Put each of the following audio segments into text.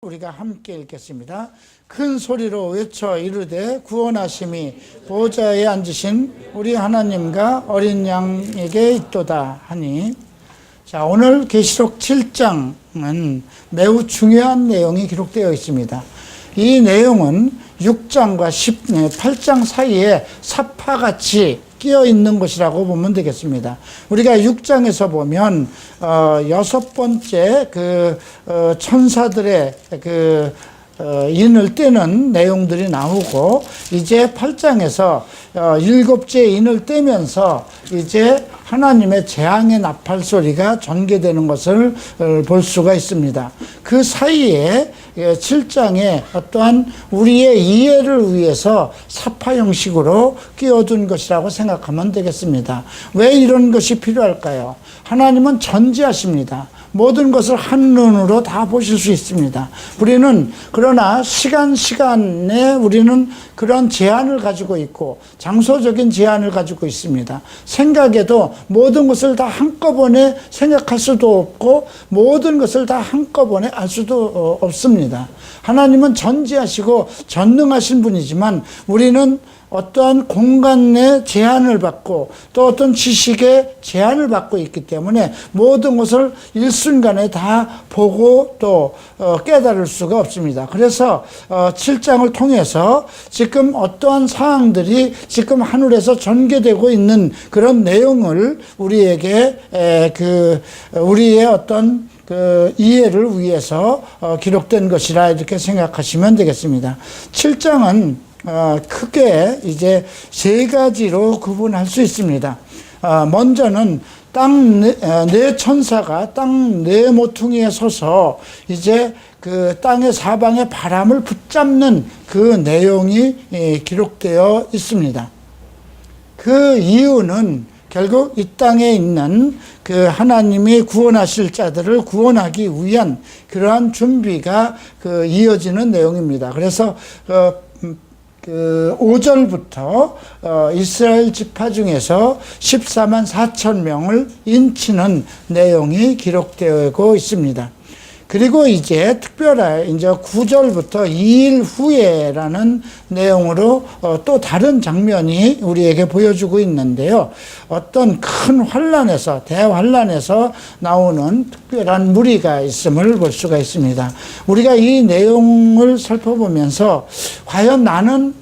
우리가 함께 읽겠습니다. 큰 소리로 외쳐 이르되 구원하심이 보좌에 앉으신 우리 하나님과 어린 양에게 있도다 하니. 자, 오늘 계시록 7장은 매우 중요한 내용이 기록되어 있습니다. 이 내용은 6장과 8장 사이에 사파같이 끼어 있는 것이라고 보면 되겠습니다. 우리가 6장에서 보면 6번째 천사들의 인을 떼는 내용들이 나오고, 이제 8장에서 7째 인을 떼면서 이제 하나님의 재앙의 나팔 소리가 전개되는 것을 볼 수가 있습니다. 그 사이에 7장에 어떠한 우리의 이해를 위해서 사파 형식으로 끼워둔 것이라고 생각하면 되겠습니다. 왜 이런 것이 필요할까요? 하나님은 전지하십니다. 모든 것을 한눈으로 다 보실 수 있습니다. 우리는 그러나 시간에 우리는 그런 제한을 가지고 있고 장소적인 제한을 가지고 있습니다. 생각에도 모든 것을 다 한꺼번에 생각할 수도 없고 모든 것을 다 한꺼번에 알 수도 없습니다. 하나님은 전지하시고 전능하신 분이지만 우리는 어떠한 공간의 제한을 받고 또 어떤 지식의 제한을 받고 있기 때문에 모든 것을 일순간에 다 보고 또 깨달을 수가 없습니다. 그래서 7장을 통해서 지금 어떠한 사항들이 지금 하늘에서 전개되고 있는 그런 내용을 우리에게 우리의 어떤 이해를 위해서 기록된 것이라 이렇게 생각하시면 되겠습니다. 7장은 크게 이제 세 가지로 구분할 수 있습니다. 먼저는 땅 네 천사가 땅 네 모퉁이에 서서 이제 그 땅의 사방의 바람을 붙잡는 그 내용이 기록되어 있습니다. 그 이유는 결국 이 땅에 있는 그 하나님이 구원하실 자들을 구원하기 위한 그러한 준비가 이어지는 내용입니다. 그래서 5절부터 이스라엘 지파 중에서 14만 4천 명을 인치는 내용이 기록되고 있습니다. 그리고 이제 특별하게 이제 9절부터 2일 후에라는 내용으로 또 다른 장면이 우리에게 보여주고 있는데요. 어떤 큰 환란에서, 대환란에서 나오는 특별한 무리가 있음을 볼 수가 있습니다. 우리가 이 내용을 살펴보면서 과연 나는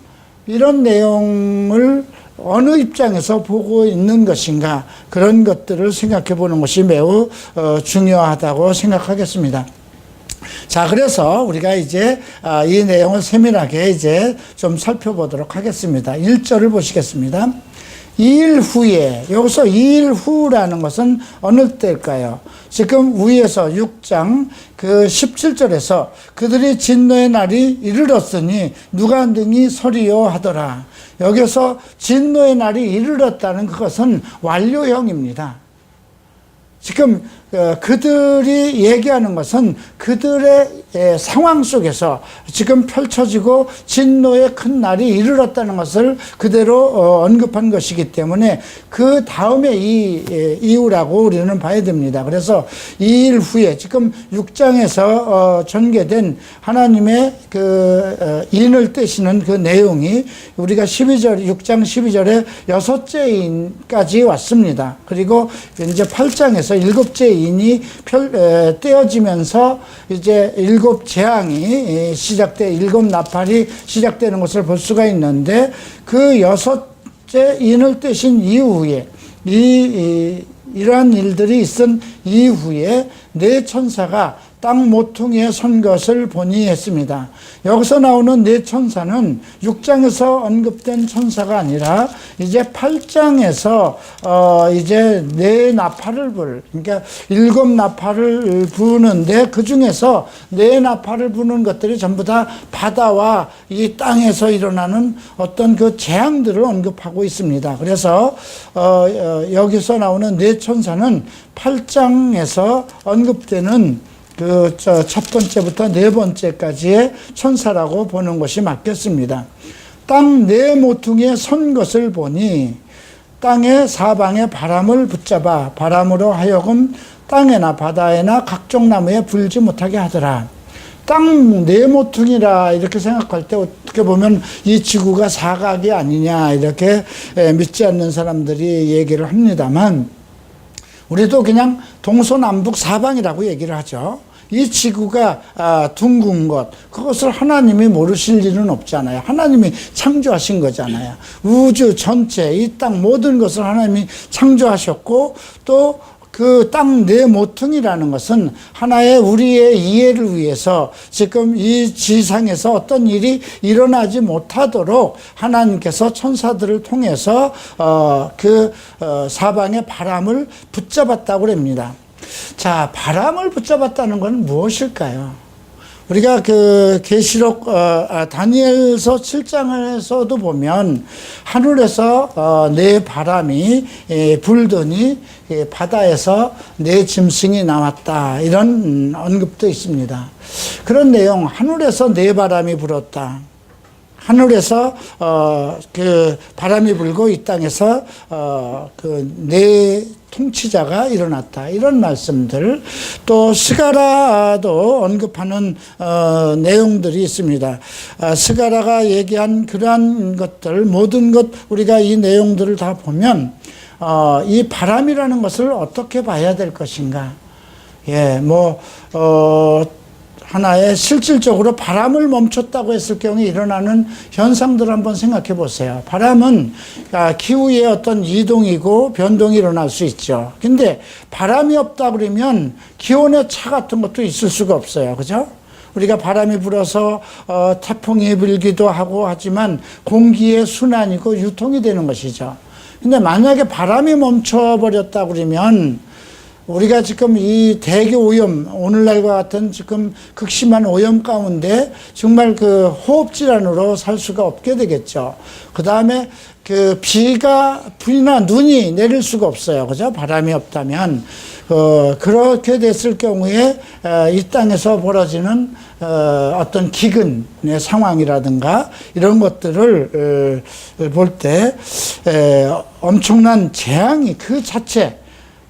이런 내용을 어느 입장에서 보고 있는 것인가, 그런 것들을 생각해 보는 것이 매우 중요하다고 생각하겠습니다. 자, 그래서 우리가 이제 이 내용을 세밀하게 이제 좀 살펴보도록 하겠습니다. 1절을 보시겠습니다. 2일 후에, 여기서 2일 후라는 것은 어느 때일까요? 지금 위에서 6장 17절에서 그들이 진노의 날이 이르렀으니 누가 능히 서리요 하더라. 여기서 진노의 날이 이르렀다는 그것은 완료형입니다. 지금 그들이 얘기하는 것은 그들의 상황 속에서 지금 펼쳐지고 진노의 큰 날이 이르렀다는 것을 그대로 언급한 것이기 때문에 그 다음에 이유라고 우리는 봐야 됩니다. 그래서 2일 후에 지금 6장에서 전개된 하나님의 인을 떼시는 그 내용이 우리가 6장 12절에 6째 인까지 왔습니다. 그리고 이제 8장에서 7째 인이 떼어지면서 이제 7 재앙이 일곱 나팔이 시작되는 것을 볼 수가 있는데, 그 6째 인을 떼신 이후에 이러한 일들이 있은 이후에 네 천사가 땅 모퉁이에 선 것을 보니 했습니다. 여기서 나오는 네 천사는 6장에서 언급된 천사가 아니라 이제 8장에서 이제 네 나팔을 그러니까 7 나팔을 부는데 그 중에서 네 나팔을 부는 것들이 전부 다 바다와 이 땅에서 일어나는 어떤 그 재앙들을 언급하고 있습니다. 그래서 여기서 나오는 네 천사는 8장에서 언급되는 첫 번째부터 네 번째까지의 천사라고 보는 것이 맞겠습니다. 땅 네 모퉁이에 선 것을 보니 땅의 사방에 바람을 붙잡아 바람으로 하여금 땅에나 바다에나 각종 나무에 불지 못하게 하더라. 땅 네모퉁이라 이렇게 생각할 때 어떻게 보면 이 지구가 사각이 아니냐 이렇게 믿지 않는 사람들이 얘기를 합니다만, 우리도 그냥 동서남북 사방이라고 얘기를 하죠. 이 지구가 둥근 것, 그것을 하나님이 모르실 일은 없잖아요. 하나님이 창조하신 거잖아요. 우주 전체, 이 땅 모든 것을 하나님이 창조하셨고, 또 그 땅 네 모퉁이라는 것은 하나의 우리의 이해를 위해서 지금 이 지상에서 어떤 일이 일어나지 못하도록 하나님께서 천사들을 통해서 사방의 바람을 붙잡았다고 합니다. 자, 바람을 붙잡았다는 건 무엇일까요? 우리가 그 계시록 다니엘서 7장에서도 보면 하늘에서 네 바람이 불더니 바다에서 네 짐승이 나왔다, 이런 언급도 있습니다. 그런 내용, 하늘에서 네 바람이 불었다. 하늘에서 그 바람이 불고 이 땅에서 그 네 통치자가 일어났다, 이런 말씀들, 또 스가라도 언급하는 내용들이 있습니다. 스가라가 얘기한 그러한 것들, 모든 것, 우리가 이 내용들을 다 보면 이 바람이라는 것을 어떻게 봐야 될 것인가? 하나의 실질적으로 바람을 멈췄다고 했을 경우에 일어나는 현상들을 한번 생각해 보세요. 바람은 기후의 어떤 이동이고 변동이 일어날 수 있죠. 근데 바람이 없다 그러면 기온의 차 같은 것도 있을 수가 없어요. 그죠? 우리가 바람이 불어서 태풍이 불기도 하고 하지만 공기의 순환이고 유통이 되는 것이죠. 근데 만약에 바람이 멈춰버렸다 그러면 우리가 지금 이 대기 오염, 오늘날과 같은 지금 극심한 오염 가운데 정말 그 호흡질환으로 살 수가 없게 되겠죠. 그 다음에 그 비나 눈이 내릴 수가 없어요. 그죠? 바람이 없다면. 그렇게 됐을 경우에 이 땅에서 벌어지는 어떤 기근의 상황이라든가 이런 것들을 볼 때 엄청난 재앙이 그 자체,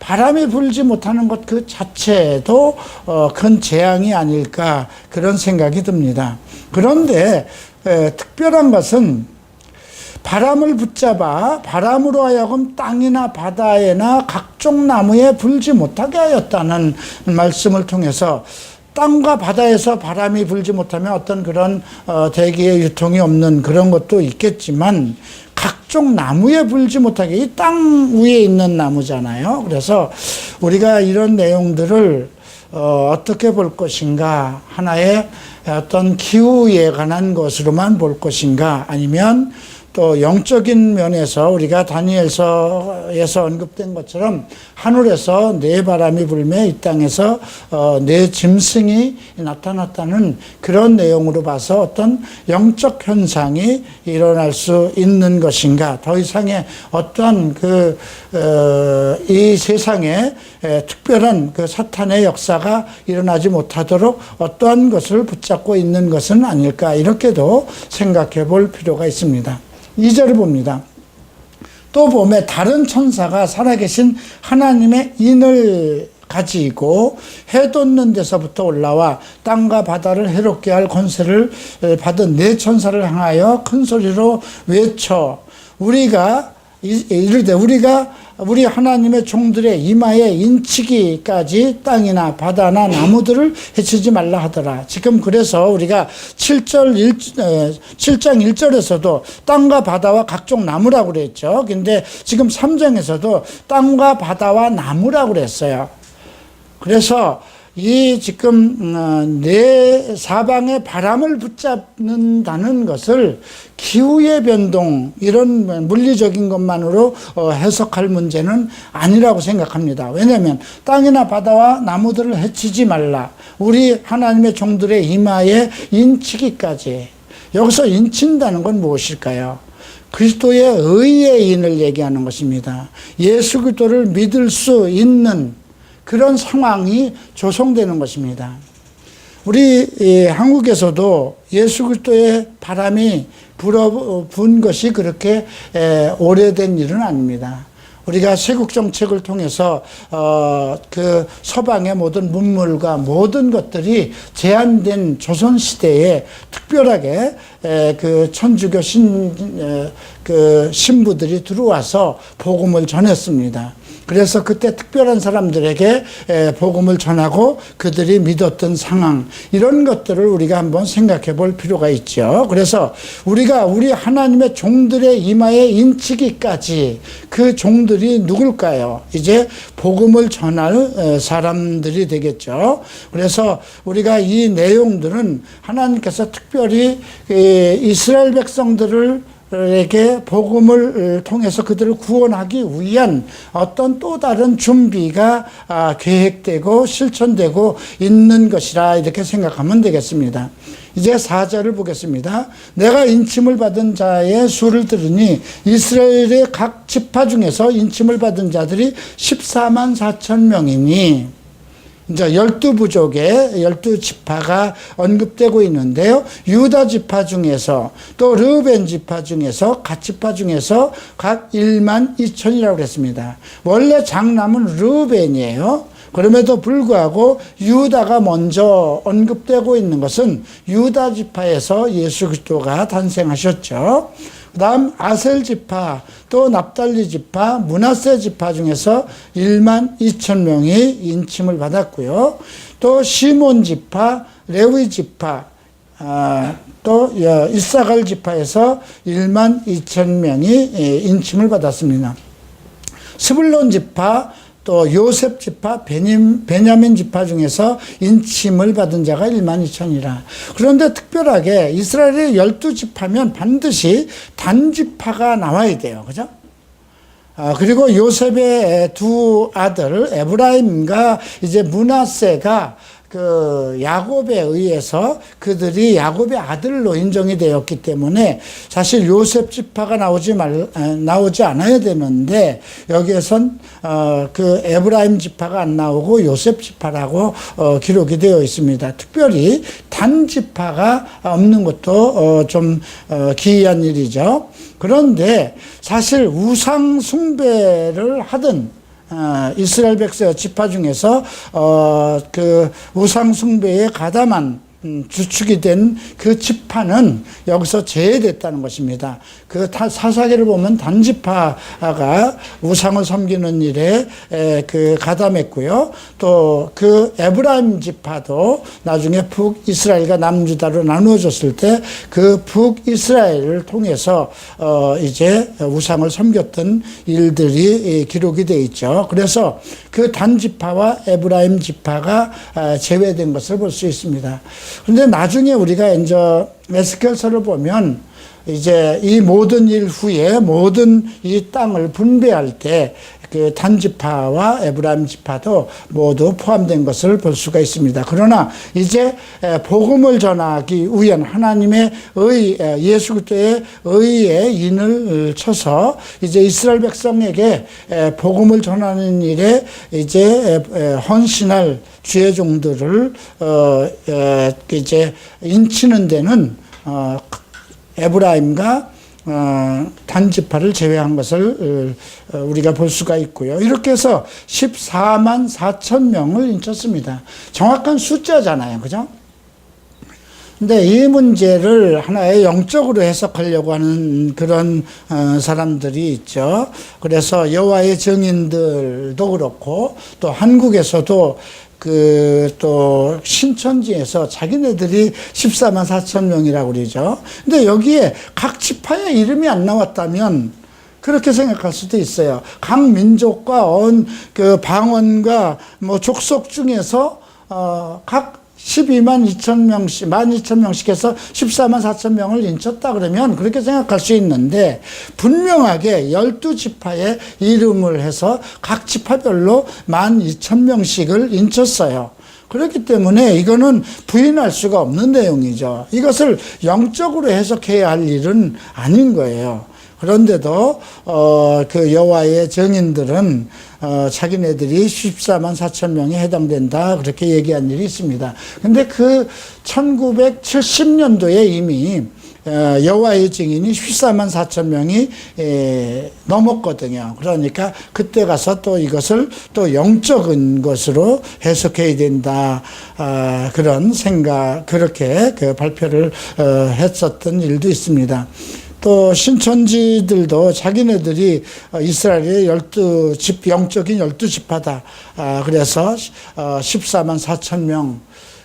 바람이 불지 못하는 것 그 자체도 큰 재앙이 아닐까, 그런 생각이 듭니다. 그런데 특별한 것은 바람을 붙잡아 바람으로 하여금 땅이나 바다에나 각종 나무에 불지 못하게 하였다는 말씀을 통해서, 땅과 바다에서 바람이 불지 못하면 어떤 그런 대기의 유통이 없는 그런 것도 있겠지만, 각종 나무에 불지 못하게, 이 땅 위에 있는 나무잖아요. 그래서 우리가 이런 내용들을 어떻게 볼 것인가, 하나의 어떤 기후에 관한 것으로만 볼 것인가, 아니면 또 영적인 면에서 우리가 다니엘서에서 언급된 것처럼 하늘에서 네 바람이 불매 이 땅에서 네 짐승이 나타났다는 그런 내용으로 봐서 어떤 영적 현상이 일어날 수 있는 것인가, 더 이상의 어떠한 이 세상에 특별한 그 사탄의 역사가 일어나지 못하도록 어떠한 것을 붙잡고 있는 것은 아닐까, 이렇게도 생각해 볼 필요가 있습니다. 2절을 봅니다. 또 봄에 다른 천사가 살아계신 하나님의 인을 가지고 해 돋는 데서부터 올라와 땅과 바다를 해롭게 할 권세를 받은 네 천사를 향하여 큰 소리로 외쳐 이르되 우리 하나님의 종들의 이마에 인치기까지 땅이나 바다나 나무들을 해치지 말라 하더라. 지금 그래서 우리가 7장 1절에서도 땅과 바다와 각종 나무라고 그랬죠. 근데 지금 3장에서도 땅과 바다와 나무라고 그랬어요. 그래서 이 지금 내 사방에 바람을 붙잡는다는 것을 기후의 변동, 이런 물리적인 것만으로 해석할 문제는 아니라고 생각합니다. 왜냐하면 땅이나 바다와 나무들을 해치지 말라, 우리 하나님의 종들의 이마에 인치기까지. 여기서 인친다는 건 무엇일까요? 그리스도의 의의 인을 얘기하는 것입니다. 예수 그리스도를 믿을 수 있는 그런 상황이 조성되는 것입니다. 우리 한국에서도 예수 그리스도의 바람이 불어분 것이 그렇게 오래된 일은 아닙니다. 우리가 세국 정책을 통해서 그 서방의 모든 문물과 모든 것들이 제한된 조선 시대에 특별하게 그 천주교 신부들이 들어와서 복음을 전했습니다. 그래서 그때 특별한 사람들에게 복음을 전하고 그들이 믿었던 상황, 이런 것들을 우리가 한번 생각해 볼 필요가 있죠. 그래서 우리가 우리 하나님의 종들의 이마에 인치기까지 그 종들이 누굴까요? 이제 복음을 전할 사람들이 되겠죠. 그래서 우리가 이 내용들은 하나님께서 특별히 이스라엘 백성들을 에게 복음을 통해서 그들을 구원하기 위한 어떤 또 다른 준비가 계획되고 실천되고 있는 것이라 이렇게 생각하면 되겠습니다. 이제 4절을 보겠습니다. 내가 인침을 받은 자의 수를 들으니 이스라엘의 각 지파 중에서 인침을 받은 자들이 14만 4천 명이니, 이제 12부족의 12지파가 언급되고 있는데요. 유다 지파 중에서 또 르우벤 지파 중에서 갓 지파 중에서 각 1만 2천이라고 그랬습니다. 원래 장남은 르우벤이에요. 그럼에도 불구하고 유다가 먼저 언급되고 있는 것은 유다 지파에서 예수 그리스도가 탄생하셨죠. 그 다음 아셀 지파, 또 납달리 지파, 므낫세 지파 중에서 1만 2천 명이 인침을 받았고요. 또 시몬 지파, 레위 지파, 또 이사갈 지파에서 1만 2천 명이 인침을 받았습니다. 스불론 지파, 또 요셉 지파, 베냐민 지파 중에서 인침을 받은 자가 1만 2천이라. 그런데 특별하게 이스라엘의 12지파면 반드시 단지파가 나와야 돼요. 그죠? 그리고 요셉의 두 아들 에브라임과 이제 므낫세가 그 야곱에 의해서 그들이 야곱의 아들로 인정이 되었기 때문에 사실 요셉 지파가 나오지 않아야 되는데 여기에선 그 에브라임 지파가 안 나오고 요셉 지파라고 기록이 되어 있습니다. 특별히 단 지파가 없는 것도 좀 기이한 일이죠. 그런데 사실 우상 숭배를 하던 이스라엘 백성 지파 중에서 그 우상 숭배에 가담한 주축이 된 그 지파는 여기서 제외됐다는 것입니다. 그 사사기를 보면 단지파가 우상을 섬기는 일에 그 가담했고요. 또 그 에브라임 지파도 나중에 북이스라엘과 남유다로 나누어졌을 때 그 북이스라엘을 통해서 이제 우상을 섬겼던 일들이 기록이 되어 있죠. 그래서 그 단지파와 에브라임 지파가 제외된 것을 볼 수 있습니다. 그런데 나중에 우리가 이제 에스겔서를 보면 이제 이 모든 일 후에 모든 이 땅을 분배할 때 그 단지파와 에브라임 지파도 모두 포함된 것을 볼 수가 있습니다. 그러나 이제 복음을 전하기 위한 하나님의 예수 그리스도의 의에 인을 쳐서 이제 이스라엘 백성에게 복음을 전하는 일에 이제 헌신할 주의 종들을 이제 인치는 데는 에브라임과 단지파를 제외한 것을 우리가 볼 수가 있고요. 이렇게 해서 14만 4천 명을 인쳤습니다. 정확한 숫자잖아요. 그죠? 근데 이 문제를 하나의 영적으로 해석하려고 하는 그런 사람들이 있죠. 그래서 여호와의 증인들도 그렇고 또 한국에서도 또 신천지에서 자기네들이 14만 4천 명이라고 그러죠. 근데 여기에 각 지파의 이름이 안 나왔다면 그렇게 생각할 수도 있어요. 각 민족과 그 방언과 뭐 족속 중에서 각 12만 2천 명씩, 12,000명씩 해서 14만 4천 명을 인쳤다 그러면 그렇게 생각할 수 있는데 분명하게 12지파의 이름을 해서 각 지파별로 12,000명씩을 인쳤어요. 그렇기 때문에 이거는 부인할 수가 없는 내용이죠. 이것을 영적으로 해석해야 할 일은 아닌 거예요. 그런데도 그 여호와의 증인들은 자기네들이 14만 4천 명에 해당된다 그렇게 얘기한 일이 있습니다. 근데 그 1970년도에 이미 여호와의 증인이 14만 4천 명이 넘었거든요. 그러니까 그때 가서 또 이것을 또 영적인 것으로 해석해야 된다. 그런 생각, 그렇게 그 발표를 했었던 일도 있습니다. 또 신천지들도 자기네들이 이스라엘의 영적인 12지파다. 그래서 14만 4천 명,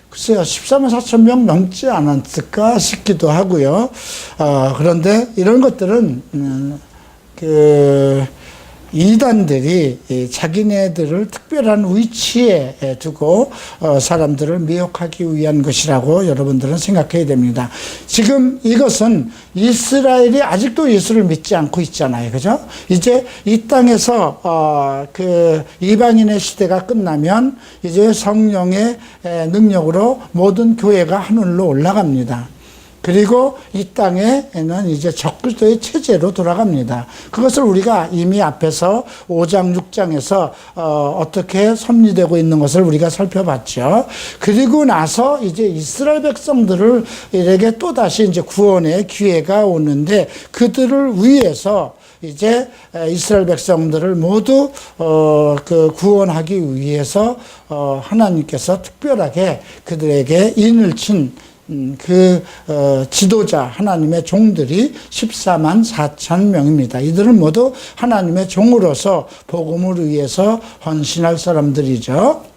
글쎄요, 14만 4천 명 넘지 않았을까 싶기도 하고요. 그런데 이런 것들은 이단들이 자기네들을 특별한 위치에 두고 사람들을 미혹하기 위한 것이라고 여러분들은 생각해야 됩니다. 지금 이것은 이스라엘이 아직도 예수를 믿지 않고 있잖아요. 그죠? 이제 이 땅에서 그 이방인의 시대가 끝나면 이제 성령의 능력으로 모든 교회가 하늘로 올라갑니다. 그리고 이 땅에는 이제 적그리스도의 체제로 돌아갑니다. 그것을 우리가 이미 앞에서 5장, 6장에서 어떻게 섭리되고 있는 것을 우리가 살펴봤죠. 그리고 나서 이제 이스라엘 백성들에게 또다시 이제 구원의 기회가 오는데 그들을 위해서 이제 이스라엘 백성들을 모두 그 구원하기 위해서 하나님께서 특별하게 그들에게 인을 친 지도자 하나님의 종들이 14만 4천 명입니다. 이들은 모두 하나님의 종으로서 복음을 위해서 헌신할 사람들이죠.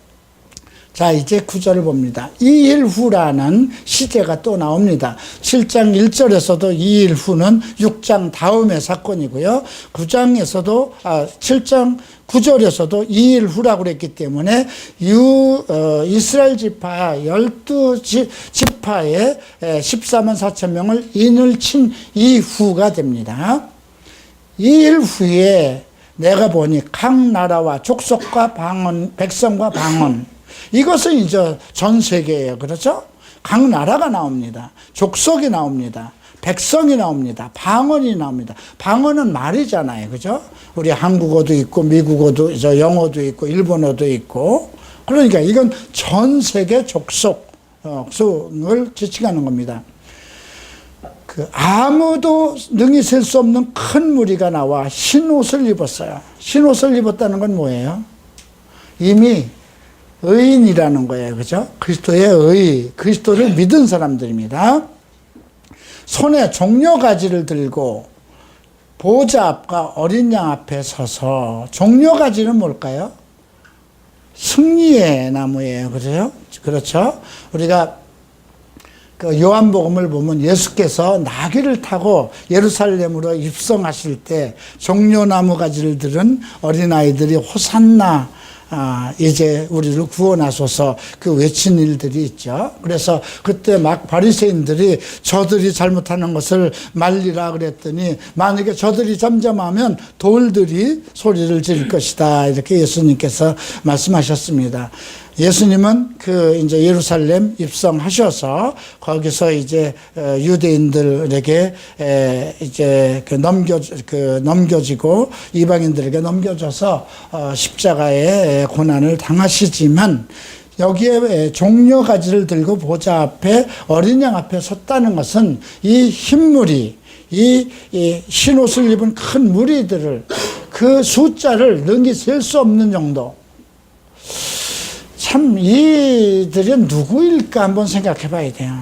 자, 이제 9절을 봅니다. 2일 후라는 시제가 또 나옵니다. 7장 1절에서도 2일 후는 6장 다음의 사건이고요. 7장 9절에서도 2일 후라고 그랬기 때문에 이스라엘 지파 12지파에 14만 4천 명을 인을 친 이후가 됩니다. 2일 후에 내가 보니 각 나라와 족속과 백성과 방언, 이것은 이제 전 세계예요. 그렇죠? 각 나라가 나옵니다. 족속이 나옵니다. 백성이 나옵니다. 방언이 나옵니다. 방언은 말이잖아요. 그죠? 우리 한국어도 있고, 미국어도, 영어도 있고, 일본어도 있고. 그러니까 이건 전 세계 족속을 지칭하는 겁니다. 아무도 능히 셀 수 없는 큰 무리가 나와 흰 옷을 입었어요. 흰 옷을 입었다는 건 뭐예요? 이미 의인이라는 거예요. 그죠? 그리스도의 의, 그리스도를 믿은 사람들입니다. 손에 종려가지를 들고 보좌 앞과 어린 양 앞에 서서, 종려가지는 뭘까요? 승리의 나무예요. 그죠? 그렇죠? 우리가 그 요한복음을 보면 예수께서 나귀를 타고 예루살렘으로 입성하실 때 종려나무 가지를 들은 어린아이들이 호산나, 이제 우리를 구원하소서 그 외친 일들이 있죠. 그래서 그때 막 바리새인들이 저들이 잘못하는 것을 말리라 그랬더니 만약에 저들이 잠잠하면 돌들이 소리를 지를 것이다. 이렇게 예수님께서 말씀하셨습니다. 예수님은 이제 예루살렘 입성하셔서 거기서 이제 유대인들에게 이제 넘겨지고 이방인들에게 넘겨져서 십자가의 고난을 당하시지만 여기에 종려가지를 들고 보좌 앞에 어린 양 앞에 섰다는 것은 이 흰무리, 이 흰옷을 입은 큰 무리들을, 그 숫자를 능히 셀 수 없는 정도. 참 이들이 누구일까 한번 생각해 봐야 돼요.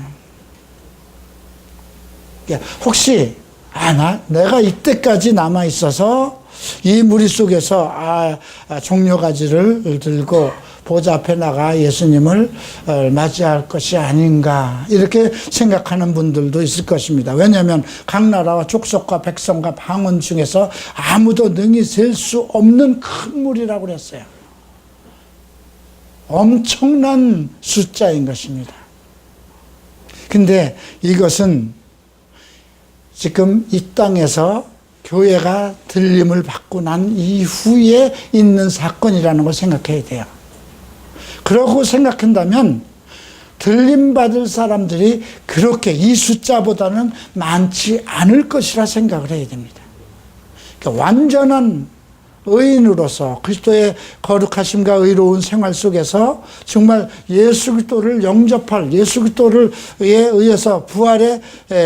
혹시 내가 이때까지 남아 있어서 이 무리 속에서 종려가지를 들고 보좌 앞에 나가 예수님을 맞이할 것이 아닌가, 이렇게 생각하는 분들도 있을 것입니다. 왜냐하면 각 나라와 족속과 백성과 방언 중에서 아무도 능히 셀 수 없는 큰 무리라고 그랬어요. 엄청난 숫자인 것입니다. 근데 이것은 지금 이 땅에서 교회가 들림을 받고 난 이후에 있는 사건이라는 걸 생각해야 돼요. 그러고 생각한다면 들림받을 사람들이 그렇게 이 숫자보다는 많지 않을 것이라 생각을 해야 됩니다. 그러니까 완전한 의인으로서 그리스도의 거룩하심과 의로운 생활 속에서 정말 예수 그리스도를 영접할, 예수 그리스도에 의해서 부활에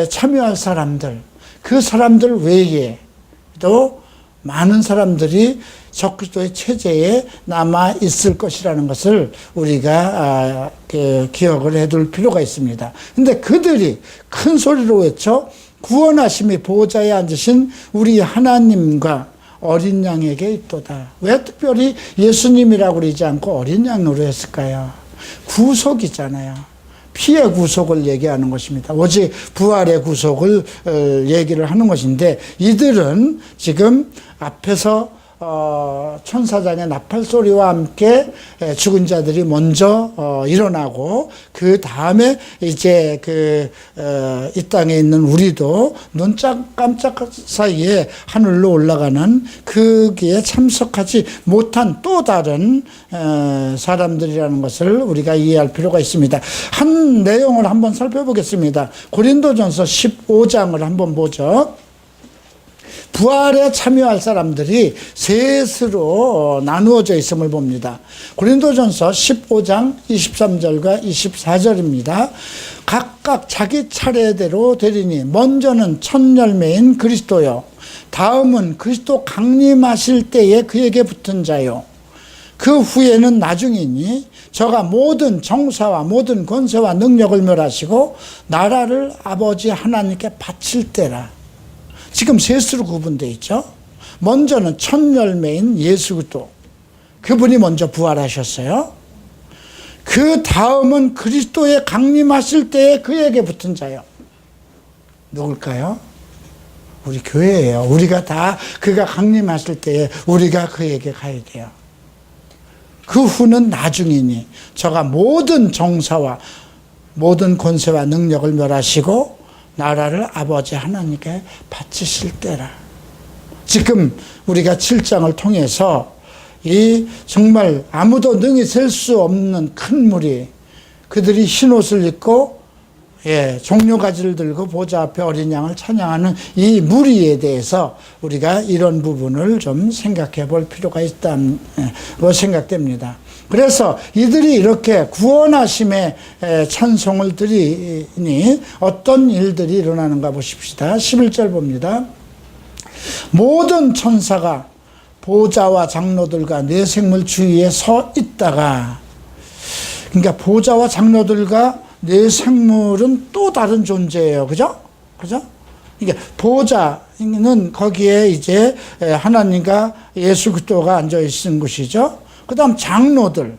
참여할 사람들, 그 사람들 외에도 많은 사람들이 적그리스도의 체제에 남아 있을 것이라는 것을 우리가 기억을 해둘 필요가 있습니다. 근데 그들이 큰 소리로 외쳐 구원하심이 보호자에 앉으신 우리 하나님과 어린 양에게 있도다. 왜 특별히 예수님이라고 그러지 않고 어린 양으로 했을까요? 구속이잖아요. 피의 구속을 얘기하는 것입니다. 오직 부활의 구속을 얘기를 하는 것인데, 이들은 지금 앞에서 천사장의 나팔 소리와 함께 죽은 자들이 먼저 일어나고, 그 다음에 이제 이 땅에 있는 우리도 눈 깜짝 사이에 하늘로 올라가는 거기에 참석하지 못한 또 다른 사람들이라는 것을 우리가 이해할 필요가 있습니다. 한 내용을 한번 살펴보겠습니다. 고린도전서 15장을 한번 보죠. 부활에 참여할 사람들이 셋으로 나누어져 있음을 봅니다. 고린도전서 15장 23절과 24절입니다. 각각 자기 차례대로 되리니 먼저는 첫 열매인 그리스도요, 다음은 그리스도 강림하실 때에 그에게 붙은 자요, 그 후에는 나중이니 저가 모든 정사와 모든 권세와 능력을 멸하시고 나라를 아버지 하나님께 바칠 때라. 지금 셋으로 구분되어 있죠. 먼저는 첫 열매인 예수 그리스도, 그분이 먼저 부활하셨어요. 그 다음은 그리스도의 강림하실 때에 그에게 붙은 자요. 누굴까요? 우리 교회예요. 우리가 다 그가 강림하실 때에 우리가 그에게 가야 돼요. 그 후는 나중이니 저가 모든 정사와 모든 권세와 능력을 멸하시고 나라를 아버지 하나님께 바치실 때라. 지금 우리가 7장을 통해서 이 정말 아무도 능히 셀 수 없는 큰 무리, 그들이 흰옷을 입고 종려가지를 들고 보좌 앞에 어린 양을 찬양하는 이 무리에 대해서 우리가 이런 부분을 좀 생각해 볼 필요가 있다고 생각됩니다. 그래서 이들이 이렇게 구원하심의 찬송을 드리니 어떤 일들이 일어나는가 보십시다. 11절 봅니다. 모든 천사가 보좌와 장로들과 네 생물 주위에 서 있다가, 그러니까 보좌와 장로들과 네 생물은 또 다른 존재예요. 그죠? 그죠? 이게 보좌는 거기에 이제 하나님과 예수 그리스도가 앉아 있는 곳이죠. 그 다음 장로들,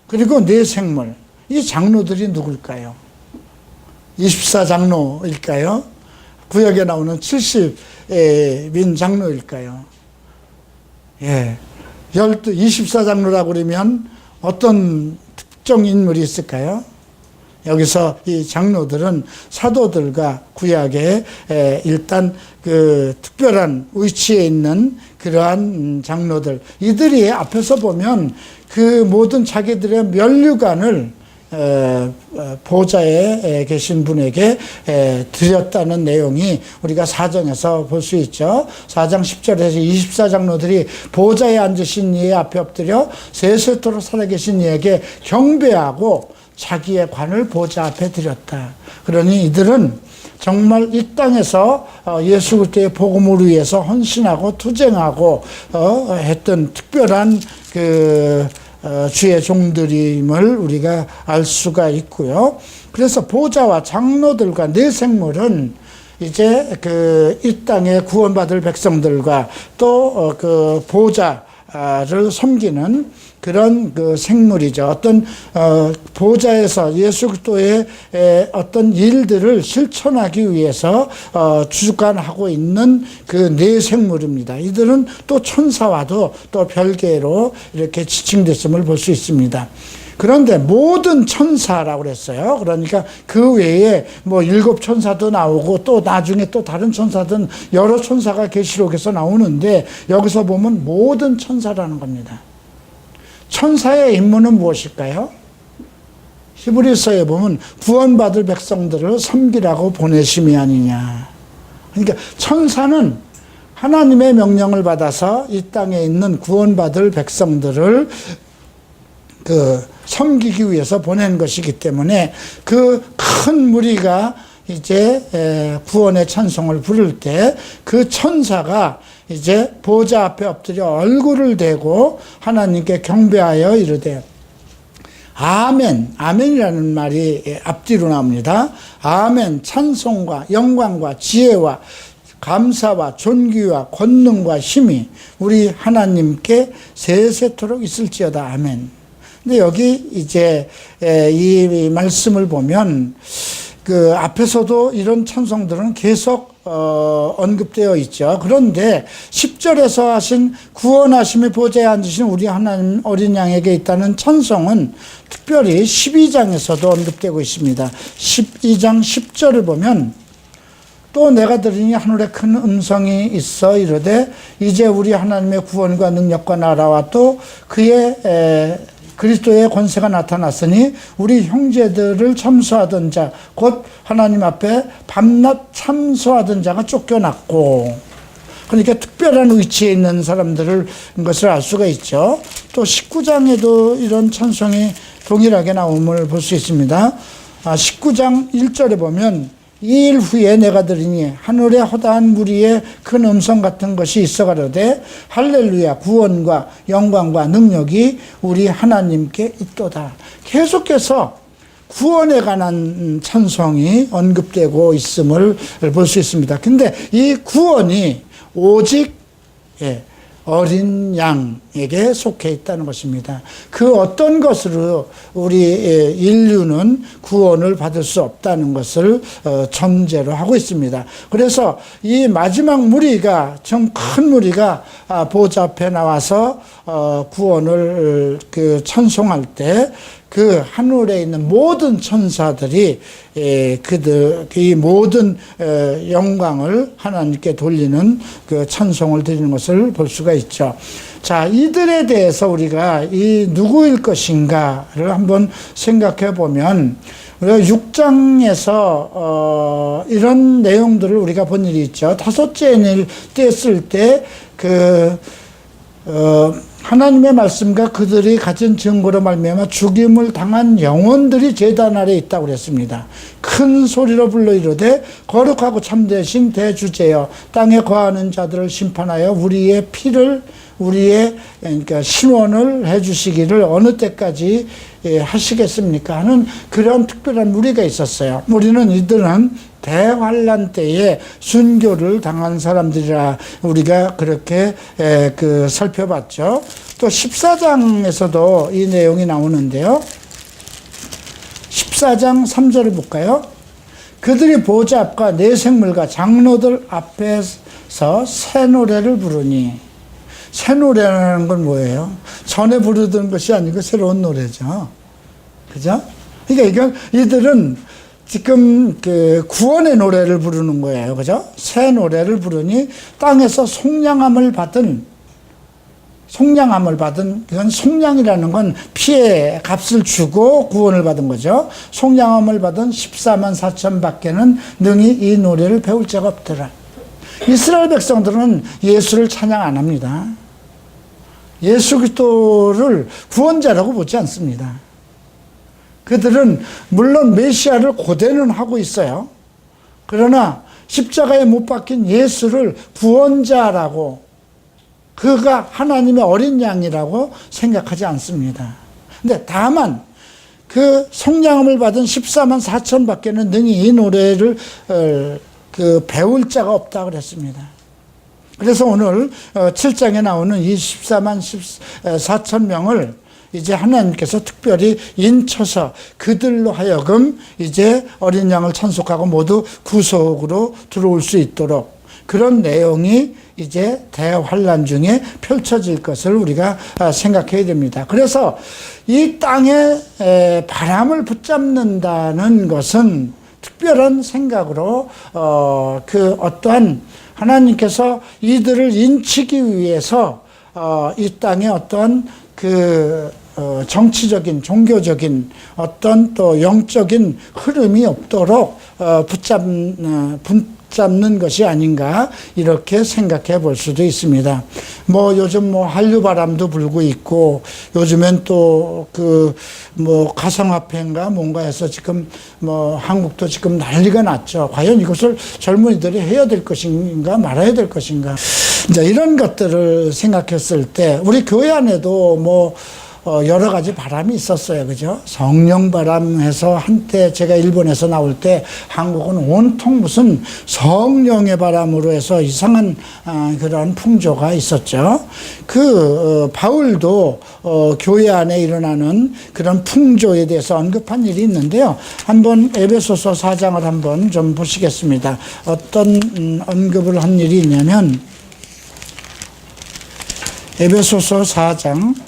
그리고 네 생물. 이 장로들이 누굴까요? 24장로일까요? 구역에 나오는 70인 장로일까요? 24장로라고 그러면 어떤 특정 인물이 있을까요? 여기서 이 장로들은 사도들과 구약에 일단 그 특별한 위치에 있는 그러한 장로들, 이들이 앞에서 보면 그 모든 자기들의 면류관을 보좌에 계신 분에게 드렸다는 내용이 우리가 4장에서 볼 수 있죠. 4장 10절에서 24장로들이 보좌에 앉으신 이의 앞에 엎드려 세세토록 살아계신 이에게 경배하고 자기의 관을 보좌 앞에 드렸다. 그러니 이들은 정말 이 땅에서 예수 그리스도의 복음을 위해서 헌신하고 투쟁하고 했던 특별한 주의 종들임을 우리가 알 수가 있고요. 그래서 보좌와 장로들과 네 생물은 이제 이 땅에 구원받을 백성들과 또 보좌를 섬기는 그런 생물이죠. 어떤 보좌에서 예수 그리스도의 어떤 일들을 실천하기 위해서 주관하고 있는 그 네 생물입니다. 이들은 또 천사와도 또 별개로 이렇게 지칭됐음을 볼 수 있습니다. 그런데 모든 천사라고 그랬어요. 그러니까 그 외에 뭐 7 천사도 나오고 또 나중에 또 다른 천사든 여러 천사가 계시록에서 나오는데, 여기서 보면 모든 천사라는 겁니다. 천사의 임무는 무엇일까요? 히브리서에 보면 구원받을 백성들을 섬기라고 보내심이 아니냐. 그러니까 천사는 하나님의 명령을 받아서 이 땅에 있는 구원받을 백성들을 섬기기 위해서 보낸 것이기 때문에 그 큰 무리가 이제 구원의 찬송을 부를 때 그 천사가 이제 보좌 앞에 엎드려 얼굴을 대고 하나님께 경배하여 이르되 아멘, 아멘이라는 말이 앞뒤로 나옵니다. 아멘, 찬송과 영광과 지혜와 감사와 존귀와 권능과 힘이 우리 하나님께 세세토록 있을지어다. 아멘. 근데 여기 이제 이 말씀을 보면 그 앞에서도 이런 찬송들은 계속 언급되어 있죠. 그런데 10절에서 하신 구원하심의 보좌에 앉으신 우리 하나님 어린 양에게 있다는 찬송은 특별히 12장에서도 언급되고 있습니다. 12장 10절을 보면 또 내가 들으니 하늘에 큰 음성이 있어 이르되 이제 우리 하나님의 구원과 능력과 나라와 또 그의 그리스도의 권세가 나타났으니 우리 형제들을 참소하던 자 곧 하나님 앞에 밤낮 참소하던 자가 쫓겨났고, 그러니까 특별한 위치에 있는 사람들을 것을 알 수가 있죠. 또 19장에도 이런 찬송이 동일하게 나옴을 볼 수 있습니다. 19장 1절에 보면 이 일 후에 내가 들으니 하늘에 허다한 무리의 큰 음성 같은 것이 있어 가로되 할렐루야 구원과 영광과 능력이 우리 하나님께 있도다. 계속해서 구원에 관한 찬송이 언급되고 있음을 볼 수 있습니다. 근데 이 구원이 오직 어린 양에게 속해 있다는 것입니다. 그 어떤 것으로 우리 인류는 구원을 받을 수 없다는 것을 전제로 하고 있습니다. 그래서 이 마지막 무리가, 좀 큰 무리가 보좌 앞에 나와서 구원을 찬송할 때 그 하늘에 있는 모든 천사들이 이 모든 영광을 하나님께 돌리는 그 찬송을 드리는 것을 볼 수가 있죠. 자, 이들에 대해서 우리가 이 누구일 것인가를 한번 생각해 보면 우리가 6장에서 이런 내용들을 우리가 본 일이 있죠. 다섯째 일 뗐을 때 하나님의 말씀과 그들이 가진 증거로 말미암아 죽임을 당한 영혼들이 제단 아래 있다고 그랬습니다. 큰 소리로 불러 이르되 거룩하고 참되신 대주제여 땅에 거하는 자들을 심판하여 우리의 피를 그러니까 신원을 해주시기를 어느 때까지 하시겠습니까 하는 그런 특별한 무리가 있었어요. 우리는 이들은 대환란 때에 순교를 당한 사람들이라 우리가 그렇게 살펴봤죠. 또 14장에서도 이 내용이 나오는데요. 14장 3절을 볼까요? 그들이 보좌 앞과 네 생물과 장로들 앞에서 새 노래를 부르니, 새 노래라는 건 뭐예요? 전에 부르던 것이 아니고 새로운 노래죠. 그죠? 그러니까 이들은 지금 구원의 노래를 부르는 거예요. 그죠? 새 노래를 부르니 땅에서 속량함을 받은, 그건 속량이라는 건 피의 값을 주고 구원을 받은 거죠. 속량함을 받은 14만 4천 밖에는 능히 이 노래를 배울 자가 없더라. 이스라엘 백성들은 예수를 찬양 안 합니다. 예수 그리스도를 구원자라고 보지 않습니다. 그들은 물론 메시아를 고대는 하고 있어요. 그러나 십자가에 못 박힌 예수를 구원자라고, 그가 하나님의 어린 양이라고 생각하지 않습니다. 근데 다만 그 속량함을 받은 14만 4천 밖에는 능히 이 노래를 배울 자가 없다 그랬습니다. 그래서 오늘 7장에 나오는 이 14만 4천 명을 이제 하나님께서 특별히 인쳐서 그들로 하여금 이제 어린 양을 찬송하고 모두 구속으로 들어올 수 있도록 그런 내용이 이제 대환란 중에 펼쳐질 것을 우리가 생각해야 됩니다. 그래서 이 땅에 바람을 붙잡는다는 것은 특별한 생각으로 어떠한 하나님께서 이들을 인치기 위해서 이 땅에 어떤 정치적인, 종교적인 붙잡는 것이 아닌가 이렇게 생각해 볼 수도 있습니다. 뭐 요즘 뭐 한류 바람도 불고 있고 요즘엔 또 그 뭐 가상화폐인가 뭔가 해서 지금 뭐 한국도 지금 난리가 났죠. 과연 이것을 젊은이들이 해야 될 것인가 말아야 될 것인가. 이제 이런 것들을 생각했을 때 우리 교회 안에도 뭐 여러 가지 바람이 있었어요. 그죠? 성령 바람 해서 한때 제가 일본에서 나올 때 한국은 온통 무슨 성령의 바람으로 해서 이상한 그런 풍조가 있었죠. 바울도 교회 안에 일어나는 그런 풍조에 대해서 언급한 일이 있는데요. 한번 에베소서 4장을 한번 좀 보시겠습니다. 어떤 언급을 한 일이 있냐면 에베소서 4장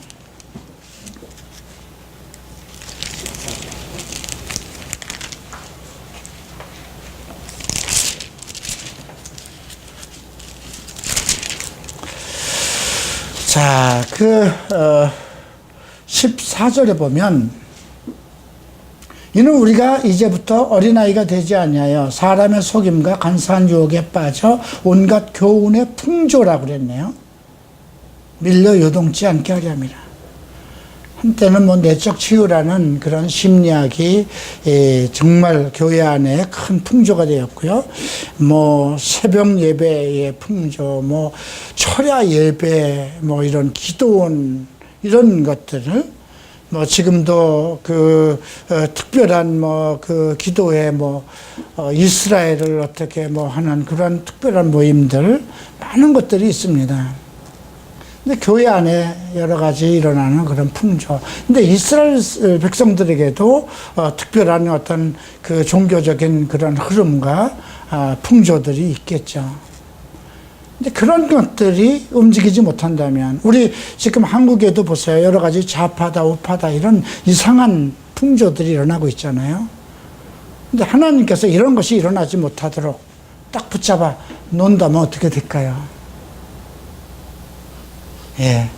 자, 14절에 보면 이는 우리가 이제부터 어린아이가 되지 아니하여 사람의 속임과 간사한 유혹에 빠져 온갖 교훈의 풍조라고 그랬네요. 밀려 요동치 않게 하려 함이라. 한때는 뭐 내적 치유라는 그런 심리학이 정말 교회 안에 큰 풍조가 되었고요. 뭐 새벽 예배의 풍조, 뭐 철야 예배, 뭐 이런 기도원 이런 것들을 뭐 지금도 특별한 기도회 이스라엘을 어떻게 하는 그런 특별한 모임들 많은 것들이 있습니다. 근데 교회 안에 여러 가지 일어나는 그런 풍조. 근데 이스라엘 백성들에게도 특별한 어떤 그 종교적인 그런 흐름과 풍조들이 있겠죠. 근데 그런 것들이 움직이지 못한다면, 우리 지금 한국에도 보세요. 여러 가지 좌파다, 우파다 이런 이상한 풍조들이 일어나고 있잖아요. 근데 하나님께서 이런 것이 일어나지 못하도록 딱 붙잡아 놓는다면 어떻게 될까요? 예.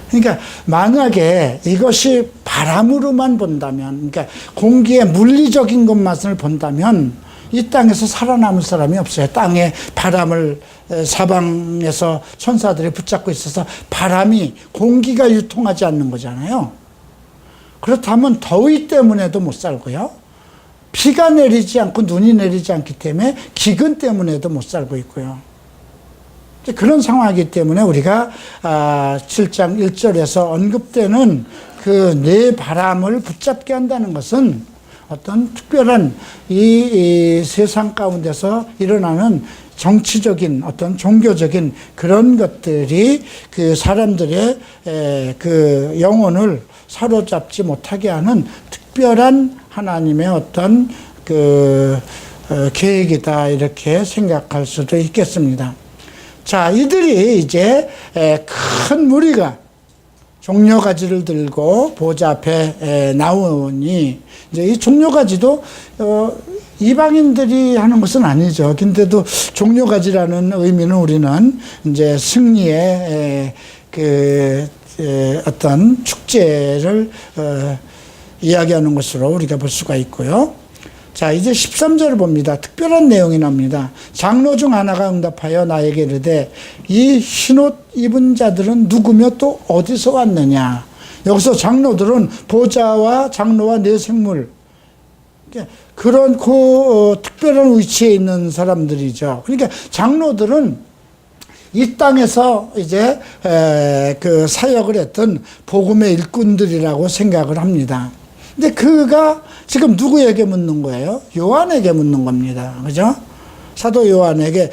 그러니까 만약에 이것이 바람으로만 본다면, 그러니까 공기의 물리적인 것만을 본다면 이 땅에서 살아남을 사람이 없어요. 땅에 바람을 사방에서 천사들이 붙잡고 있어서 바람이 공기가 유통하지 않는 거잖아요. 그렇다면 더위 때문에도 못 살고요. 비가 내리지 않고 눈이 내리지 않기 때문에 기근 때문에도 못 살고 있고요. 그런 상황이기 때문에 우리가 7장 1절에서 언급되는 그 내 바람을 붙잡게 한다는 것은 어떤 특별한 이 세상 가운데서 일어나는 정치적인 어떤 종교적인 그런 것들이 그 사람들의 그 영혼을 사로잡지 못하게 하는 특별한 하나님의 어떤 계획이다 이렇게 생각할 수도 있겠습니다. 자, 이들이 이제 큰 무리가 종려가지를 들고 보좌 앞에 나오니, 이제 이 종려가지도 이방인들이 하는 것은 아니죠. 근데도 종려가지라는 의미는 우리는 이제 승리의 어떤 축제를 이야기하는 것으로 우리가 볼 수가 있고요. 자, 이제 13절을 봅니다. 특별한 내용이 나옵니다. 장로 중 하나가 응답하여 나에게 이르되 이 흰옷 입은 자들은 누구며 또 어디서 왔느냐. 여기서 장로들은 보좌와 장로와 내생물, 그런 특별한 위치에 있는 사람들이죠. 그러니까 장로들은 이 땅에서 이제 그 사역을 했던 복음의 일꾼들이라고 생각을 합니다. 근데 그가 지금 누구에게 묻는 거예요? 요한에게 묻는 겁니다. 그죠? 사도 요한에게,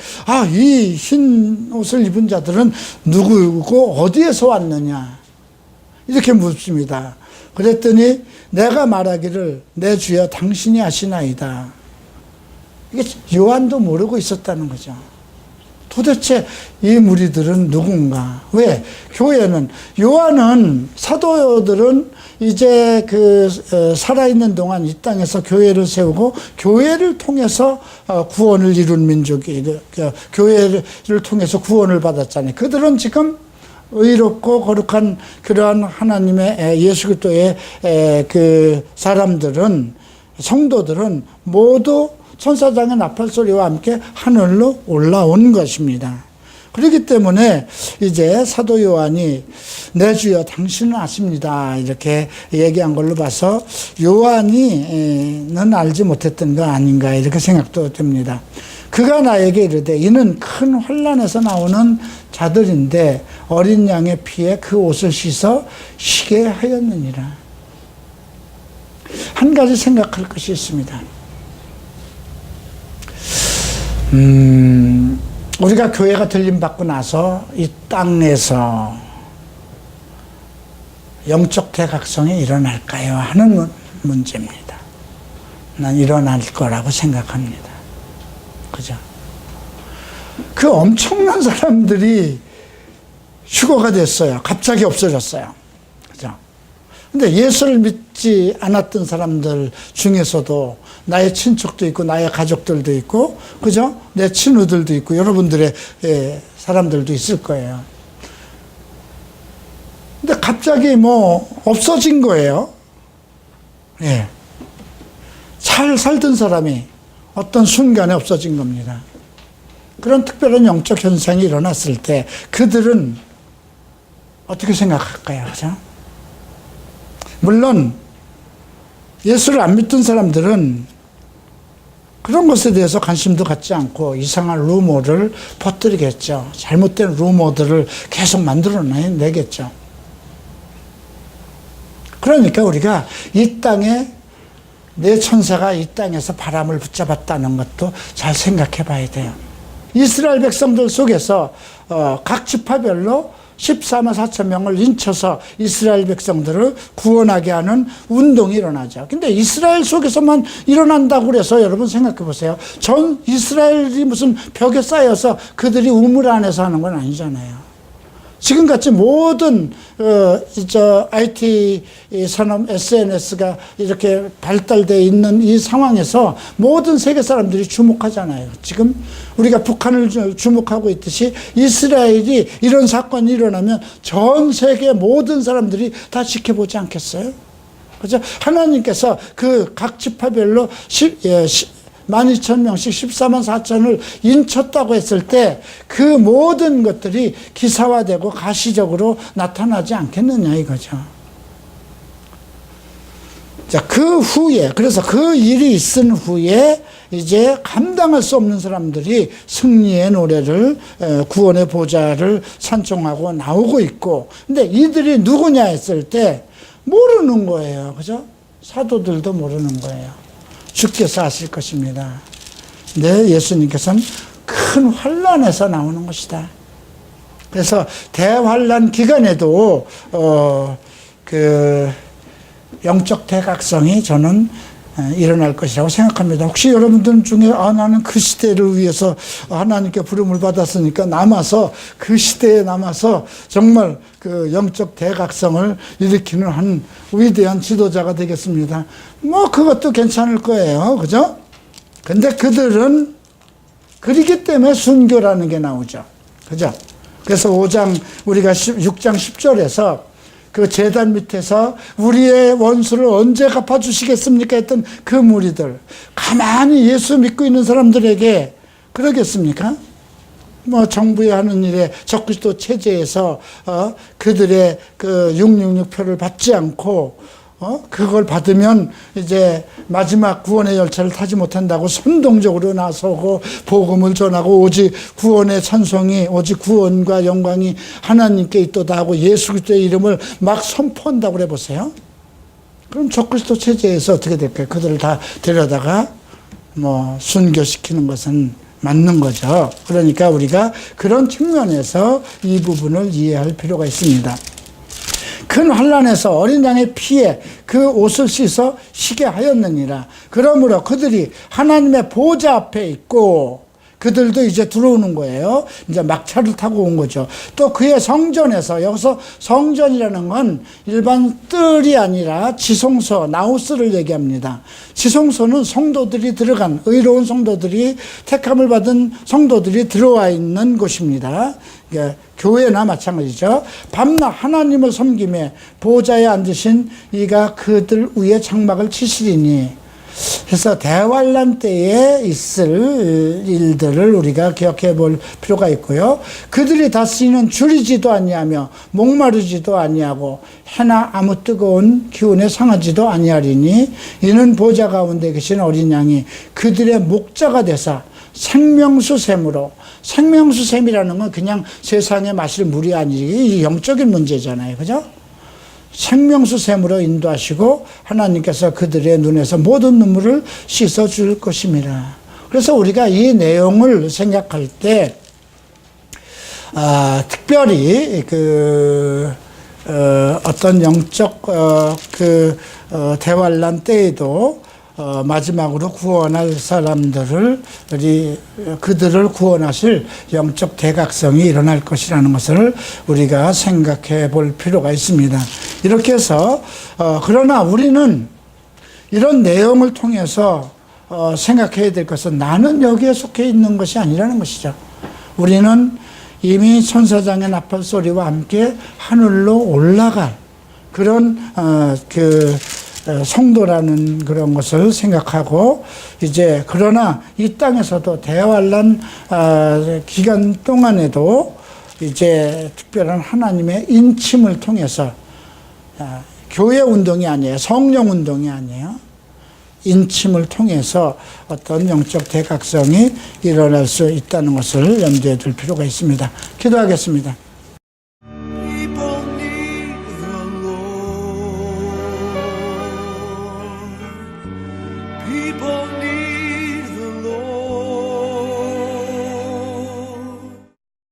이 흰 옷을 입은 자들은 누구고 어디에서 왔느냐? 이렇게 묻습니다. 그랬더니 내가 말하기를 내 주여 당신이 아시나이다. 이게 요한도 모르고 있었다는 거죠. 도대체 이 무리들은 누군가? 왜? 교회는, 요한은, 사도들은 이제 살아있는 동안 이 땅에서 교회를 세우고 교회를 통해서 구원을 이룬 민족이, 교회를 통해서 구원을 받았잖아요. 그들은 지금 의롭고 거룩한 그러한 하나님의 예수 그리스도의 그 사람들은, 성도들은 모두 천사장의 나팔 소리와 함께 하늘로 올라온 것입니다. 그렇기 때문에 이제 사도 요한이 내 주여 당신은 아십니다 이렇게 얘기한 걸로 봐서 요한이는 알지 못했던 거 아닌가 이렇게 생각도 됩니다. 그가 나에게 이르되 이는 큰 환난에서 나오는 자들인데 어린 양의 피에 그 옷을 씻어 쉬게 하였느니라. 한 가지 생각할 것이 있습니다. 우리가 교회가 들림받고 나서 이 땅에서 영적 대각성이 일어날까요? 하는 문제입니다. 난 일어날 거라고 생각합니다. 그죠? 그 엄청난 사람들이 휴거가 됐어요. 갑자기 없어졌어요. 그죠? 근데 예수를 믿지 않았던 사람들 중에서도 나의 친척도 있고 나의 가족들도 있고 그죠? 내 친구들도 있고 여러분들의 사람들도 있을 거예요. 근데 갑자기 뭐 없어진 거예요. 예. 잘 살던 사람이 어떤 순간에 없어진 겁니다. 그런 특별한 영적 현상이 일어났을 때 그들은 어떻게 생각할까요? 그죠? 물론 예수를 안 믿던 사람들은 그런 것에 대해서 관심도 갖지 않고 이상한 루머를 퍼뜨리겠죠. 잘못된 루머들을 계속 만들어내겠죠. 그러니까 우리가 이 땅에 내 천사가 이 땅에서 바람을 붙잡았다는 것도 잘 생각해 봐야 돼요. 이스라엘 백성들 속에서 각 지파별로 14만 4천 명을 인쳐서 이스라엘 백성들을 구원하게 하는 운동이 일어나죠. 근데 이스라엘 속에서만 일어난다고 그래서 여러분 생각해 보세요. 전 이스라엘이 무슨 벽에 쌓여서 그들이 우물 안에서 하는 건 아니잖아요. 지금같이 모든 IT 산업, SNS가 이렇게 발달되어 있는 이 상황에서 모든 세계 사람들이 주목하잖아요. 지금 우리가 북한을 주목하고 있듯이 이스라엘이 이런 사건이 일어나면 전 세계 모든 사람들이 다 지켜보지 않겠어요? 그죠? 하나님께서 그 각 지파별로 12,000명씩 14만 4천을 인쳤다고 했을 때 그 모든 것들이 기사화되고 가시적으로 나타나지 않겠느냐 이거죠. 자, 그 후에, 그래서 그 일이 있은 후에 이제 감당할 수 없는 사람들이 승리의 노래를, 구원의 보좌를 찬송하고 나오고 있고, 근데 이들이 누구냐 했을 때 모르는 거예요. 그죠? 사도들도 모르는 거예요. 주께서 아실 것입니다. 네, 예수님께서는 큰 환난에서 나오는 것이다. 그래서 대환난 기간에도 그 영적 대각성이 저는 일어날 것이라고 생각합니다. 혹시 여러분들 중에 나는 그 시대를 위해서 하나님께 부름을 받았으니까 남아서 그 시대에 남아서 정말 그 영적 대각성을 일으키는 한 위대한 지도자가 되겠습니다. 뭐 그것도 괜찮을 거예요. 그죠? 근데 그들은 그리기 때문에 순교라는 게 나오죠. 그죠? 그래서 5장 우리가 6장 10절에서 그 제단 밑에서 우리의 원수를 언제 갚아주시겠습니까? 했던 그 무리들. 가만히 예수 믿고 있는 사람들에게 그러겠습니까? 뭐 정부에 하는 일에 적그리스도 체제에서 그들의 그 666표를 받지 않고 그걸 받으면 이제 마지막 구원의 열차를 타지 못한다고 선동적으로 나서고 복음을 전하고 오직 구원의 찬송이 오직 구원과 영광이 하나님께 있도다 하고 예수 그리스도의 이름을 막 선포한다고 그래 보세요. 그럼 적그리스도 체제에서 어떻게 될까요? 그들을 다 데려다가 뭐 순교시키는 것은 맞는 거죠. 그러니까 우리가 그런 측면에서 이 부분을 이해할 필요가 있습니다. 큰 환난에서 어린 양의 피에 그 옷을 씻어 쉬게 하였느니라. 그러므로 그들이 하나님의 보좌 앞에 있고 그들도 이제 들어오는 거예요. 이제 막차를 타고 온 거죠. 또 그의 성전에서, 여기서 성전이라는 건 일반 뜰이 아니라 지성소, 나우스를 얘기합니다. 지성소는 성도들이 들어간, 의로운 성도들이, 택함을 받은 성도들이 들어와 있는 곳입니다. 그러니까 교회나 마찬가지죠. 밤낮 하나님을 섬기며 보좌에 앉으신 이가 그들 위에 장막을 치시리니. 그래서 대환란 때에 있을 일들을 우리가 기억해 볼 필요가 있고요. 그들이 다스리는 줄이지도 아니하며 목마르지도 아니하고 해나 아무 뜨거운 기운에 상하지도 아니하리니 이는 보좌 가운데 계신 어린 양이 그들의 목자가 되사 생명수샘으로, 생명수샘이라는 건 그냥 세상에 마실 물이 아니기 영적인 문제잖아요. 그죠? 생명수샘으로 인도하시고 하나님께서 그들의 눈에서 모든 눈물을 씻어줄 것입니다. 그래서 우리가 이 내용을 생각할 때 특별히 어떤 영적 대환란 때에도 마지막으로 구원할 사람들을 그들을 구원하실 영적 대각성이 일어날 것이라는 것을 우리가 생각해 볼 필요가 있습니다. 이렇게 해서 그러나 우리는 이런 내용을 통해서 생각해야 될 것은 나는 여기에 속해 있는 것이 아니라는 것이죠. 우리는 이미 천사장의 나팔 소리와 함께 하늘로 올라갈 그런 성도라는 그런 것을 생각하고 이제 그러나 이 땅에서도 대환란 기간 동안에도 이제 특별한 하나님의 인침을 통해서 교회 운동이 아니에요. 성령 운동이 아니에요. 인침을 통해서 어떤 영적 대각성이 일어날 수 있다는 것을 염두에 둘 필요가 있습니다. 기도하겠습니다.